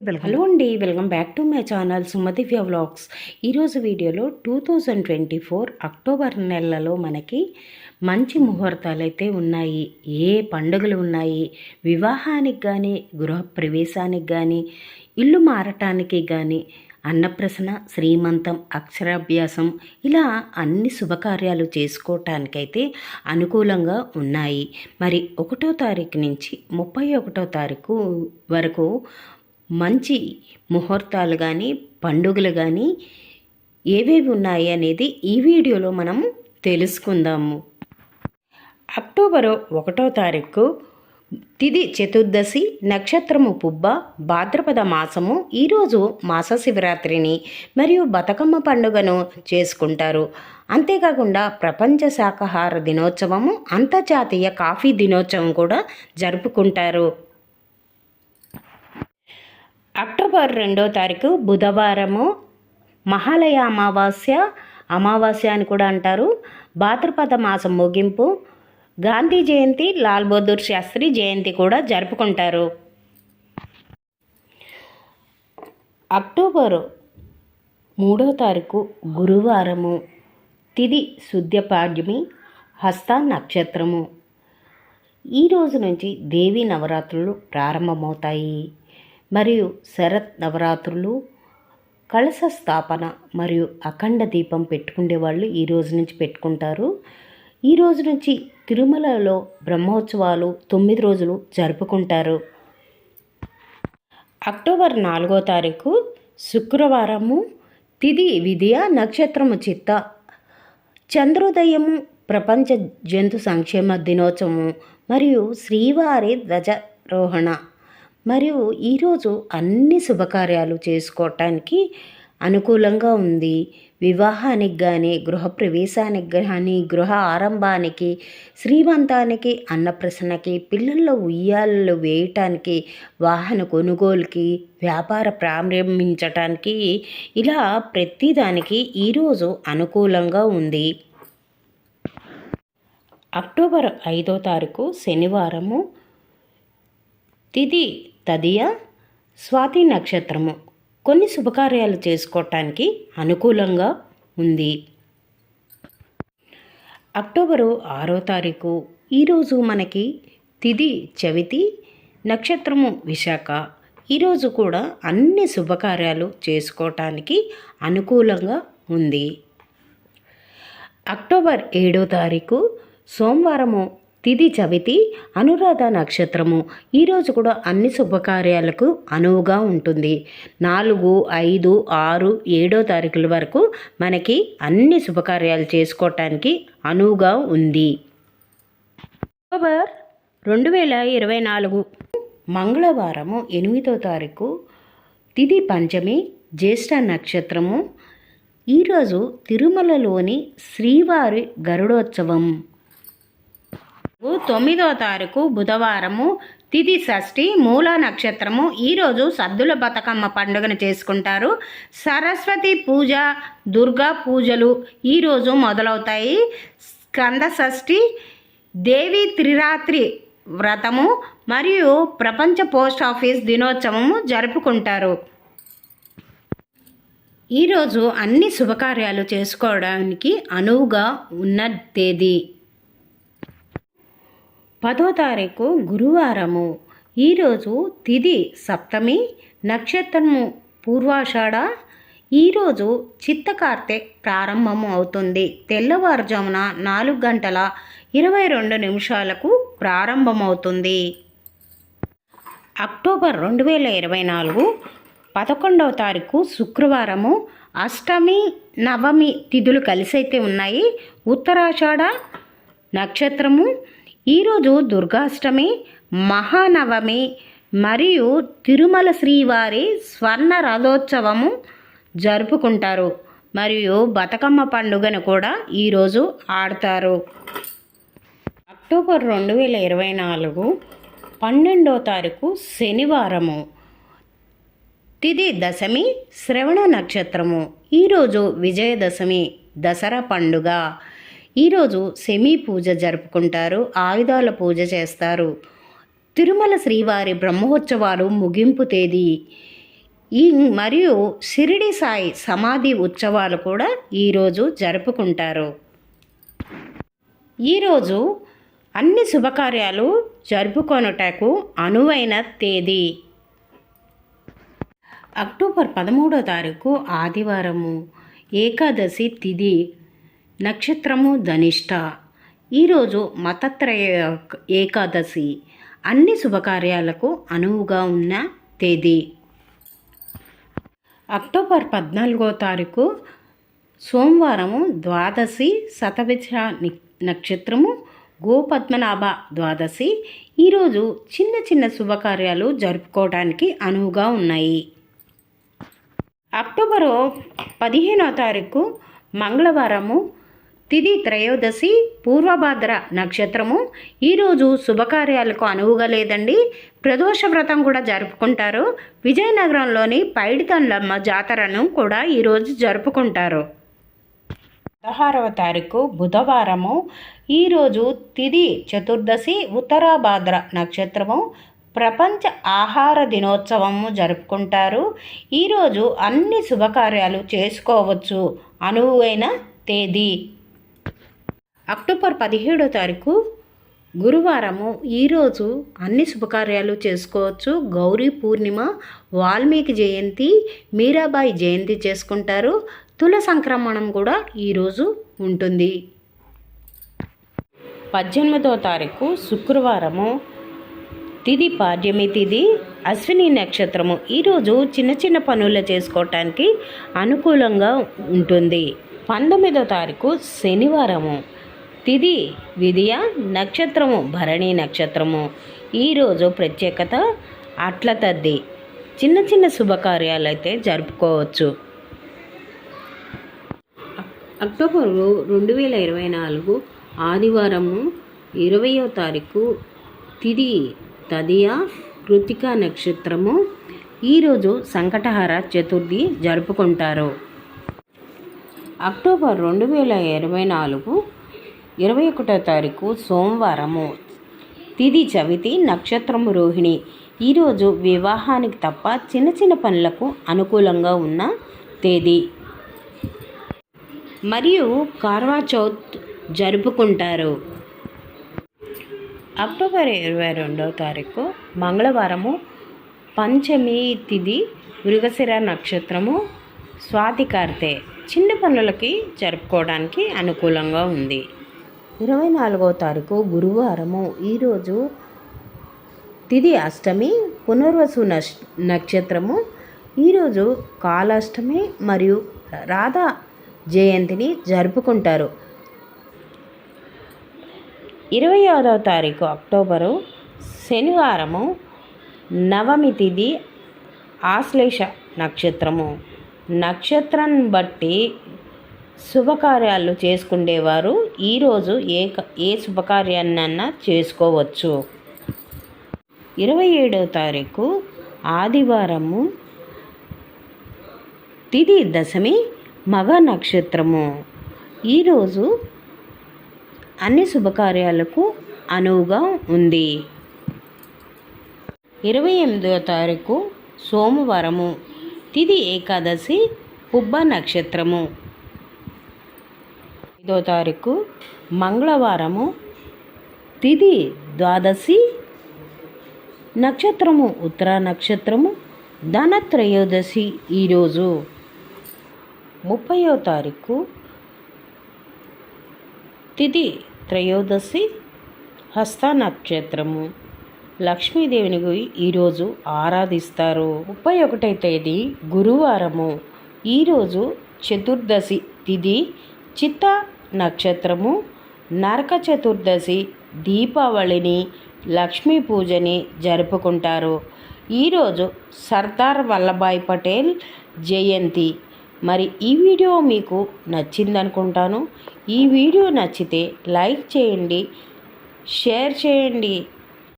Hello అండి, welcome back to my channel Sumadivya vlogs. ఈరోజు వీడియోలో 2024 అక్టోబర్ నెలలో మనకి మంచి ముహూర్తాలు అయితే ఉన్నాయి. ఏ పండుగలు ఉన్నాయి, వివాహానికి కానీ, గృహప్రవేశానికి కానీ, ఇల్లు మారటానికి కానీ, అన్నప్రసన, శ్రీమంతం, అక్షరాభ్యాసం ఇలా అన్ని శుభకార్యాలు చేసుకోవటానికైతే అనుకూలంగా ఉన్నాయి. మరి 1వ తారీఖు నుంచి 31వ తారీఖు వరకు మంచి ముహూర్తాలు కానీ, పండుగలు కానీ ఏవేవి ఉన్నాయి అనేది ఈ వీడియోలో మనం తెలుసుకుందాము. అక్టోబరు 1వ తారీఖు తిథి చతుర్దశి, నక్షత్రము పుబ్బ, భాద్రపద మాసము. ఈరోజు మాస శివరాత్రిని మరియు బతుకమ్మ పండుగను చేసుకుంటారు. అంతేకాకుండా ప్రపంచ శాకాహార దినోత్సవము, అంతర్జాతీయ కాఫీ దినోత్సవం కూడా జరుపుకుంటారు. అక్టోబర్ 2వ తారీఖు బుధవారము, మహాలయ అమావాస్య అని కూడా అంటారు. భాద్రపద మాసం ముగింపు, గాంధీ జయంతి, లాల్ బహదూర్ శాస్త్రి జయంతి కూడా జరుపుకుంటారు. అక్టోబరు 3వ తారీఖు గురువారము, తిథి శుద్ధపాడ్యమి, హస్త నక్షత్రము. ఈ రోజు నుంచి దేవీ నవరాత్రులు ప్రారంభమవుతాయి. మరియు శరత్ నవరాత్రులు, కలశ స్థాపన మరియు అఖండ దీపం పెట్టుకునే వాళ్ళు ఈ రోజు నుంచి పెట్టుకుంటారు. ఈ రోజు నుంచి తిరుమలలో బ్రహ్మోత్సవాలు 9 రోజులు జరుపుకుంటారు. అక్టోబర్ 4వ తారీఖు శుక్రవారము, తిథి విద్య, నక్షత్రము చిత్త, చంద్రోదయము, ప్రపంచ జంతు సంక్షేమ దినోత్సవము మరియు శ్రీవారి ధ్వజారోహణ. మరియు ఈరోజు అన్ని శుభకార్యాలు చేసుకోవటానికి అనుకూలంగా ఉంది. వివాహానికి కానీ, గృహప్రవేశానికి కానీ, గృహ ఆరంభానికి, శ్రీమంతానికి, అన్నప్రసన్నకి, పిల్లల్లో ఉయ్యాలలు వేయటానికి, వాహన కొనుగోలుకి, వ్యాపార ప్రారంభించటానికి, ఇలా ప్రతిదానికి ఈరోజు అనుకూలంగా ఉంది. అక్టోబర్ 5వ తారీఖు శనివారము, తిథి తదియ, స్వాతి నక్షత్రము. కొన్ని శుభకార్యాలు చేసుకోవటానికి అనుకూలంగా ఉంది. అక్టోబరు 6వ తారీఖు ఈరోజు మనకి తిథి చవితి, నక్షత్రము విశాఖ. ఈరోజు కూడా అన్ని శుభకార్యాలు చేసుకోవటానికి అనుకూలంగా ఉంది. అక్టోబర్ 7వ తారీఖు సోమవారము, తిథి చవితి, అనురాధ నక్షత్రము. ఈరోజు కూడా అన్ని శుభకార్యాలకు అనువుగా ఉంటుంది. 4, 5, 6, 7వ తారీఖుల వరకు మనకి అన్ని శుభకార్యాలు చేసుకోవటానికి అనువుగా ఉంది. అక్టోబర్ 2024 మంగళవారము 8వ తారీఖు, తిథి పంచమి, జ్యేష్ఠ నక్షత్రము. ఈరోజు తిరుమలలోని శ్రీవారి గరుడోత్సవం. 9వ తారీఖు బుధవారము, తిథి షష్ఠి, మూల నక్షత్రము. ఈరోజు సద్దుల బతుకమ్మ పండుగను చేసుకుంటారు. సరస్వతి పూజ, దుర్గా పూజలు ఈరోజు మొదలవుతాయి. స్కంద షష్ఠి, దేవి త్రిరాత్రి వ్రతము మరియు ప్రపంచ పోస్ట్ ఆఫీస్ దినోత్సవము జరుపుకుంటారు. ఈరోజు అన్ని శుభకార్యాలు చేసుకోవడానికి అనువుగా ఉన్న తేదీ 10వ తారీఖు గురువారము. ఈరోజు తిథి సప్తమి, నక్షత్రము పూర్వాషాఢ. ఈరోజు చిత్తకార్తె ప్రారంభము అవుతుంది. తెల్లవారుజామున 4:22 ప్రారంభమవుతుంది. అక్టోబర్ 2024 11వ తారీఖు శుక్రవారము, అష్టమి, నవమి తిథులు కలిసైతే ఉన్నాయి. ఉత్తరాషాఢ నక్షత్రము. ఈరోజు దుర్గాష్టమి, మహానవమి మరియు తిరుమల శ్రీవారి స్వర్ణ రథోత్సవము జరుపుకుంటారు. మరియు బతుకమ్మ పండుగను కూడా ఈరోజు ఆడతారు. అక్టోబర్ 2024 12వ తారీఖు శనివారము, తిథి దశమి, శ్రవణ నక్షత్రము. ఈరోజు విజయదశమి, దసరా పండుగ. ఈరోజు సెమీ పూజ జరుపుకుంటారు. ఆయుధాల పూజ చేస్తారు. తిరుమల శ్రీవారి బ్రహ్మోత్సవాలు ముగింపు తేదీ ఈ మరియు షిరిడి సాయి సమాధి ఉత్సవాలు కూడా ఈరోజు జరుపుకుంటారు. ఈరోజు అన్ని శుభకార్యాలు జరుపుకొనుటకు అనువైన తేదీ అక్టోబర్ 13వ తారీఖు ఆదివారము, ఏకాదశి తిథి, నక్షత్రము ధనిష్ట. ఈరోజు మతత్రయ ఏకాదశి. అన్ని శుభకార్యాలకు అనువుగా ఉన్న తేదీ అక్టోబర్ 14వ తారీఖు సోమవారము, ద్వాదశి, శతభిష నక్షత్రము, గోపద్మనాభ ద్వాదశి. ఈరోజు చిన్న చిన్న శుభకార్యాలు జరుపుకోవడానికి అనువుగా ఉన్నాయి. అక్టోబరు 15వ తారీఖు మంగళవారము, తిథి త్రయోదశి, పూర్వభాద్ర నక్షత్రము. ఈరోజు శుభకార్యాలకు అనువుగా లేదండి. ప్రదోష వ్రతం కూడా జరుపుకుంటారు. విజయనగరంలోని పైడితన్లమ్మ జాతరను కూడా ఈరోజు జరుపుకుంటారు. 16వ తారీఖు బుధవారము, ఈరోజు తిథి చతుర్దశి, ఉత్తరాభాద్ర నక్షత్రము. ప్రపంచ ఆహార దినోత్సవము జరుపుకుంటారు. ఈరోజు అన్ని శుభకార్యాలు చేసుకోవచ్చు. అనువైన తేదీ అక్టోబర్ 17వ తారీఖు గురువారము. ఈరోజు అన్ని శుభకార్యాలు చేసుకోవచ్చు. గౌరీ పూర్ణిమ, వాల్మీకి జయంతి, మీరాబాయి జయంతి చేసుకుంటారు. తుల సంక్రమణం కూడా ఈరోజు ఉంటుంది. 18వ తారీఖు శుక్రవారము, తిథి పాడ్యమి తిథి, అశ్విని నక్షత్రము. ఈరోజు చిన్న చిన్న పనులు చేసుకోవటానికి అనుకూలంగా ఉంటుంది. 19వ తారీఖు శనివారము, తిథి విధియ, నక్షత్రము భరణి నక్షత్రము. ఈరోజు ప్రత్యేకత అట్ల తద్ది. చిన్న చిన్న శుభకార్యాలు అయితే జరుపుకోవచ్చు. అక్టోబరు 2024 ఆదివారము, 20వ తారీఖు తిథి తదియ, కృతిక నక్షత్రము. ఈరోజు సంకటహర చతుర్థి జరుపుకుంటారు. అక్టోబర్ 2024 21వ తారీఖు సోమవారము, తిథి చవితి, నక్షత్రము రోహిణి. ఈరోజు వివాహానికి తప్ప చిన్న చిన్న పనులకు అనుకూలంగా ఉన్న తేదీ మరియు కార్వా చౌత్ జరుపుకుంటారు. అక్టోబర్ 22వ తారీఖు మంగళవారము, పంచమి తిథి, మృగశిర నక్షత్రము, స్వాతి కార్తె. చిన్న పనులకి జరుపుకోవడానికి అనుకూలంగా ఉంది. 24వ తారీఖు గురువారము. ఈరోజు తిథి అష్టమి, పునర్వసు నక్షత్రము. ఈరోజు కాలాష్టమి మరియు రాధా జయంతిని జరుపుకుంటారు. 26వ తారీఖు అక్టోబరు శనివారము, నవమి తిథి, ఆశ్లేష నక్షత్రము. నక్షత్రాన్ని బట్టి శుభకార్యాలు చేసుకునేవారు ఈరోజు ఏ శుభకార్యాన్నైనా చేసుకోవచ్చు. 27వ తారీఖు ఆదివారము, తిథి దశమి, మగ నక్షత్రము. ఈరోజు అన్ని శుభకార్యాలకు అనువుగా ఉంది. 28వ తారీఖు సోమవారము, తిథి ఏకాదశి, పుబ్బ నక్షత్రము. 5వ తారీఖు మంగళవారము, తిథి ద్వాదశి, నక్షత్రము ఉత్తర నక్షత్రము, ధనత్రయోదశి. ఈరోజు 30వ తారీఖు తిథి త్రయోదశి, హస్త నక్షత్రము. లక్ష్మీదేవిని ఈరోజు ఆరాధిస్తారు. 31వ తేదీ గురువారము. ఈరోజు చతుర్దశి తిథి, చిత్త నక్షత్రము, నరక చతుర్దశి. దీపావళిని, లక్ష్మీ పూజని జరుపుకుంటారు. ఈరోజు సర్దార్ వల్లభాయ్ పటేల్ జయంతి. మరి ఈ వీడియో మీకు నచ్చిందనుకుంటాను. ఈ వీడియో నచ్చితే లైక్ చేయండి, షేర్ చేయండి.